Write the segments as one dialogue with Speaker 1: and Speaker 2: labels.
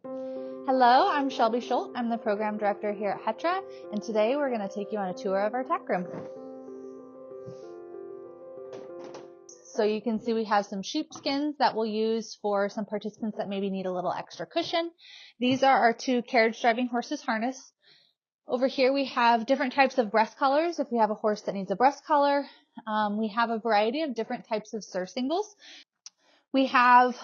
Speaker 1: Hello, I'm Shelby Schultz. I'm the program director here at HETRA, and today we're going to take you on a tour of our tack room. So you can see we have some sheepskins that we'll use for some participants that maybe need a little extra cushion. These are our two carriage driving horses harness. Over here we have different types of breast collars if we have a horse that needs a breast collar. We have a variety of different types of surcingles. We have,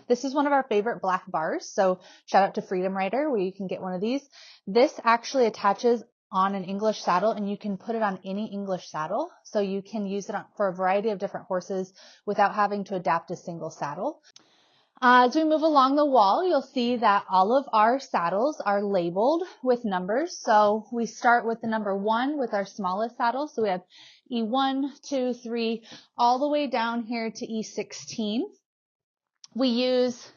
Speaker 1: this is one of our favorite black bars. So shout out to Freedom Rider where you can get one of these. This actually attaches on an English saddle and you can put it on any English saddle. So you can use it for a variety of different horses without having to adapt a single saddle. As we move along the wall, you'll see that all of our saddles are labeled with numbers. So we start with the number 1 with our smallest saddle. So we have E1, 2, 3, all the way down here to E16. We use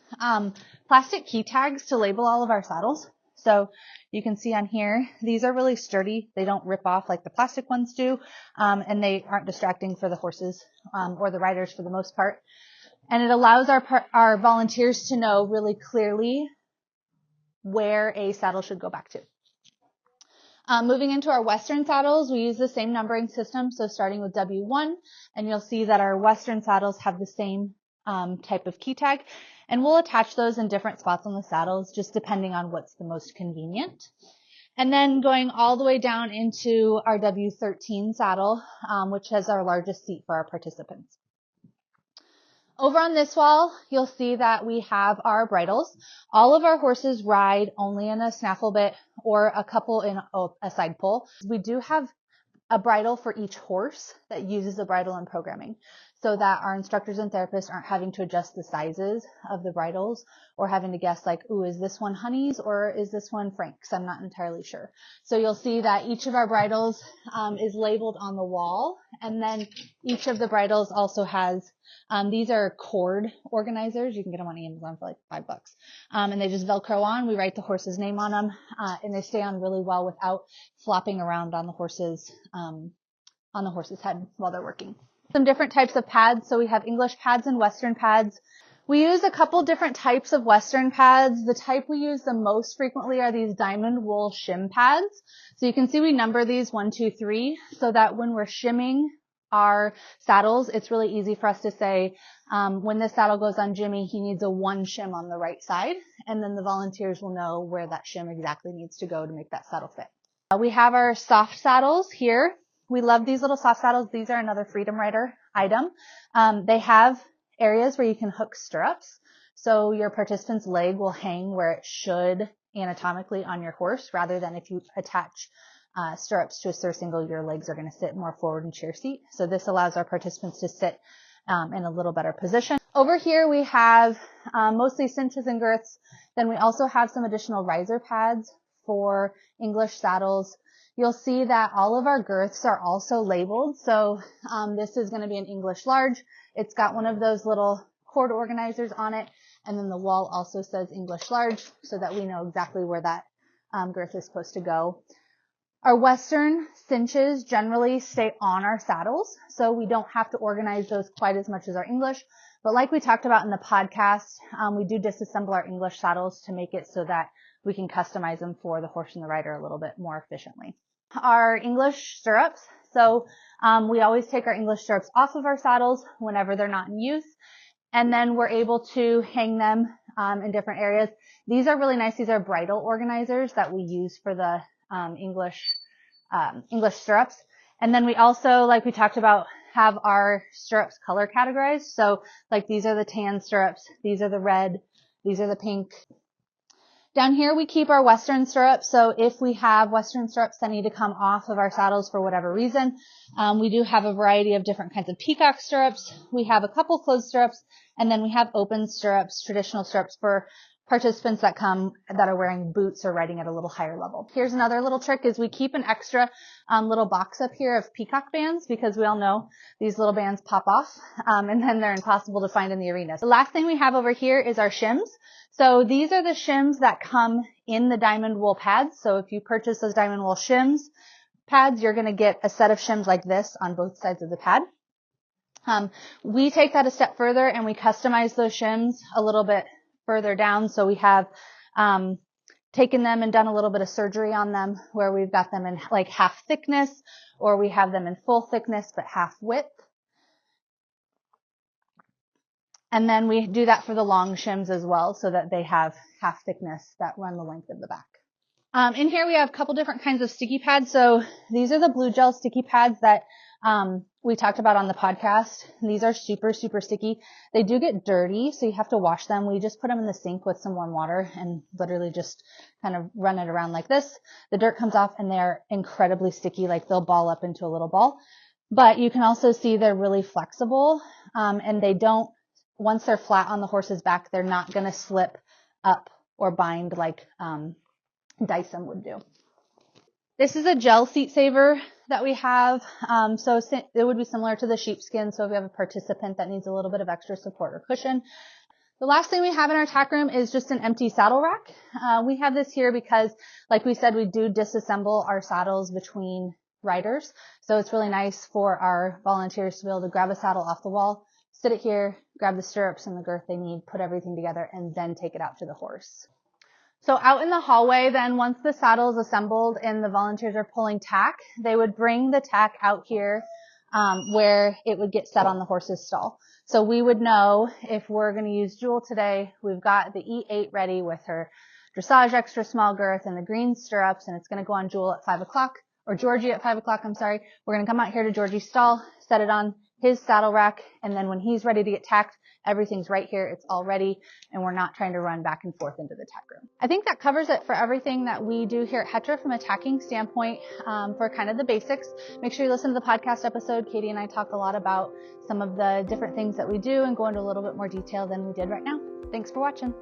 Speaker 1: plastic key tags to label all of our saddles. So you can see on here, these are really sturdy. They don't rip off like the plastic ones do, and they aren't distracting for the horses or the riders for the most part. And it allows our volunteers to know really clearly where a saddle should go back to. Moving into our Western saddles, we use the same numbering system. So starting with W1, and you'll see that our Western saddles have the same type of key tag. And we'll attach those in different spots on the saddles, just depending on what's the most convenient. And then going all the way down into our W13 saddle, which has our largest seat for our participants. Over on this wall, you'll see that we have our bridles. All of our horses ride only in a snaffle bit or a couple in a side pull. We do have a bridle for each horse that uses the bridle in programming so that our instructors and therapists aren't having to adjust the sizes of the bridles or having to guess like, ooh, is this one Honey's or is this one Frank's? I'm not entirely sure. So you'll see that each of our bridles is labeled on the wall, and then each of the bridles also has these are cord organizers. You can get them on Amazon for like $5. And they just Velcro on. We write the horse's name on them, and they stay on really well without flopping around on the horse's head while they're working. Some different types of pads. So we have English pads and Western pads. We use a couple different types of Western pads. The type we use the most frequently are these diamond wool shim pads. So you can see we number these 1, 2, 3 so that when we're shimming our saddles, it's really easy for us to say, when this saddle goes on Jimmy, he needs a 1 shim on the right side. And then the volunteers will know where that shim exactly needs to go to make that saddle fit. We have our soft saddles here. We love these little soft saddles. These are another Freedom Rider item. They have areas where you can hook stirrups. So your participant's leg will hang where it should anatomically on your horse, rather than if you attach stirrups to a surcingle, your legs are going to sit more forward in chair seat. So this allows our participants to sit in a little better position. Over here we have mostly cinches and girths. Then we also have some additional riser pads for English saddles. You'll see that all of our girths are also labeled. So this is going to be an English large. It's got one of those little cord organizers on it. And then the wall also says English large so that we know exactly where that girth is supposed to go. Our Western cinches generally stay on our saddles, so we don't have to organize those quite as much as our English. But like we talked about in the podcast, we do disassemble our English saddles to make it so that we can customize them for the horse and the rider a little bit more efficiently. Our English stirrups. So we always take our English stirrups off of our saddles whenever they're not in use. And then we're able to hang them in different areas. These are really nice. These are bridle organizers that we use for the English stirrups. And then we also, like we talked about, have our stirrups color categorized. So like these are the tan stirrups, these are the red, these are the pink. Down here we keep our Western stirrups. So if we have Western stirrups that need to come off of our saddles for whatever reason, we do have a variety of different kinds of peacock stirrups. We have a couple closed stirrups, and then we have open stirrups, traditional stirrups for participants that are wearing boots or riding at a little higher level. Here's another little trick is we keep an extra little box up here of peacock bands, because we all know these little bands pop off and then they're impossible to find in the arena. The last thing we have over here is our shims. So these are the shims that come in the diamond wool pads. So if you purchase those diamond wool shims pads, you're going to get a set of shims like this on both sides of the pad. We take that a step further and we customize those shims a little bit further down. So we have taken them and done a little bit of surgery on them where we've got them in like half thickness, or we have them in full thickness but half width. And then we do that for the long shims as well, so that they have half thickness that run the length of the back. In here we have a couple different kinds of sticky pads. So these are the blue gel sticky pads that we talked about on the podcast. These are super, super sticky. They do get dirty, so you have to wash them. We just put them in the sink with some warm water and literally just kind of run it around like this. The dirt comes off and they're incredibly sticky, like they'll ball up into a little ball. But you can also see they're really flexible, and they don't, once they're flat on the horse's back, they're not going to slip up or bind like Dyson would do. This is a gel seat saver that we have. So it would be similar to the sheepskin. So if you have a participant that needs a little bit of extra support or cushion. The last thing we have in our tack room is just an empty saddle rack. We have this here because, like we said, we do disassemble our saddles between riders. So it's really nice for our volunteers to be able to grab a saddle off the wall, sit it here, grab the stirrups and the girth they need, put everything together, and then take it out to the horse. So out in the hallway, then once the saddle is assembled and the volunteers are pulling tack, they would bring the tack out here where it would get set on the horse's stall. So we would know if we're going to use Jewel today, we've got the E8 ready with her dressage extra small girth and the green stirrups, and it's going to go on Jewel at 5 o'clock, or Georgie at 5 o'clock, I'm sorry. We're going to come out here to Georgie's stall, set it on his saddle rack, and then when he's ready to get tacked, everything's right here. It's all ready, and we're not trying to run back and forth into the tack room. I think that covers it for everything that we do here at HETRA from a tacking standpoint, for kind of the basics. Make sure you listen to the podcast episode. Katie and I talk a lot about some of the different things that we do and go into a little bit more detail than we did right now. Thanks for watching.